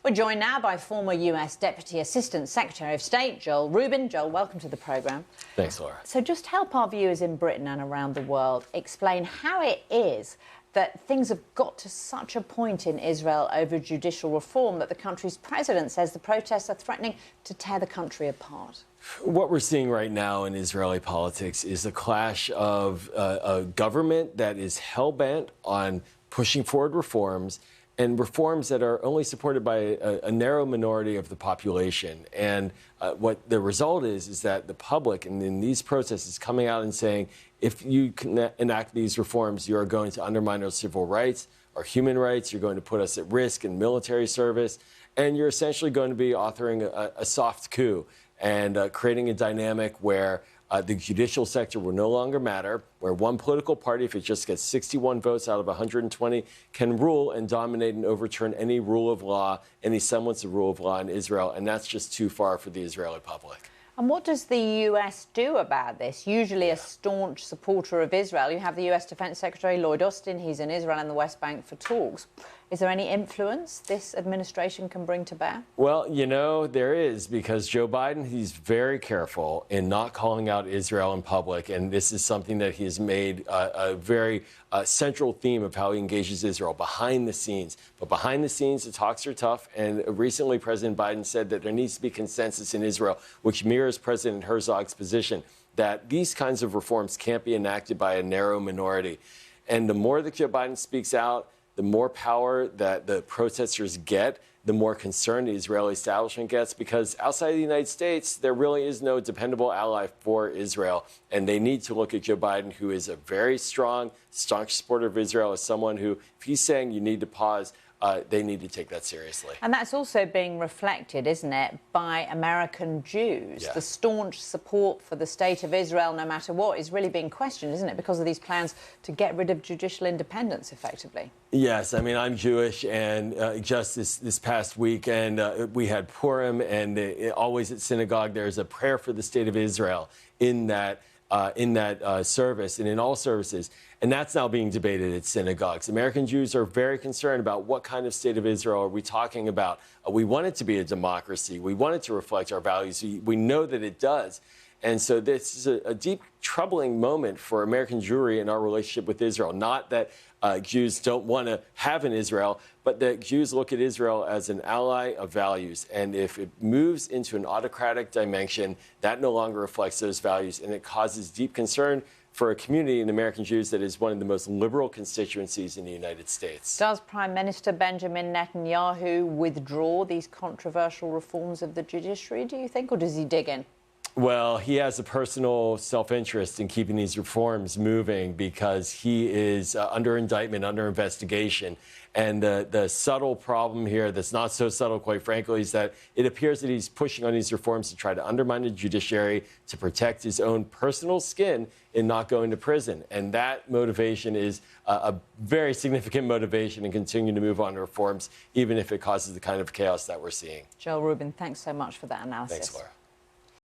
We're joined now by former US Deputy Assistant Secretary of State, Joel Rubin. Joel, welcome to the programme. Thanks, Laura. So just help our viewers in Britain and around the world explain how it is that things have got to such a point in Israel over judicial reform that the country's president says the protests are threatening to tear the country apart. What we're seeing right now in Israeli politics is a clash of a government that is hell-bent on pushing forward reforms, and reforms that are only supported by a narrow minority of the population. And what the result is that the public, and in these protests, is coming out and saying, if you can enact these reforms, you are going to undermine our civil rights, our human rights, you're going to put us at risk in military service, and you're essentially going to be authoring a soft coup and creating a dynamic where the judicial sector will no longer matter, where one political party, if it just gets 61 votes out of 120, can rule and dominate and overturn any rule of law, any semblance of rule of law in Israel. And that's just too far for the Israeli public. And what does the US do about this? Usually a staunch supporter of Israel. You have the US Defense Secretary Lloyd Austin. He's in Israel and the West Bank for talks. Is there any influence this administration can bring to bear? Well, you know, there is, because Joe Biden, he's very careful in not calling out Israel in public. And this is something that he has made a very central theme of how he engages Israel behind the scenes. But behind the scenes, the talks are tough. And recently, President Biden said that there needs to be consensus in Israel, which mirrors President Herzog's position that these kinds of reforms can't be enacted by a narrow minority. And the more that Joe Biden speaks out, the more power that the protesters get, the more concerned the Israeli establishment gets, because outside of the United States, there really is no dependable ally for Israel. And they need to look at Joe Biden, who is a very strong, staunch supporter of Israel, as someone who, if he's saying you need to pause, they need to take that seriously. And that's also being reflected, isn't it, by American Jews. Yeah. The staunch support for the state of Israel, no matter what, is really being questioned, isn't it, because of these plans to get rid of judicial independence, effectively. Yes, I mean, I'm Jewish, and just this past weekend, we had Purim, and always at synagogue, there's a prayer for the state of Israel in that service and in all services. And that's now being debated at synagogues. American Jews are very concerned about what kind of state of Israel are we talking about. We want it to be a democracy. We want it to reflect our values. We know that it does. And so this is a deep, troubling moment for American Jewry and our relationship with Israel. Not that Jews don't want to have an Israel, but that Jews look at Israel as an ally of values. And if it moves into an autocratic dimension, that no longer reflects those values, and it causes deep concern for a community in American Jews that is one of the most liberal constituencies in the United States. Does Prime Minister Benjamin Netanyahu withdraw these controversial reforms of the judiciary, do you think, or does he dig in? Well, he has a personal self-interest in keeping these reforms moving because he is under indictment, under investigation. And the subtle problem here, that's not so subtle, quite frankly, is that it appears that he's pushing on these reforms to try to undermine the judiciary, to protect his own personal skin in not going to prison. And that motivation is a very significant motivation in continuing to move on to reforms, even if it causes the kind of chaos that we're seeing. Joel Rubin, thanks so much for that analysis. Thanks, Laura.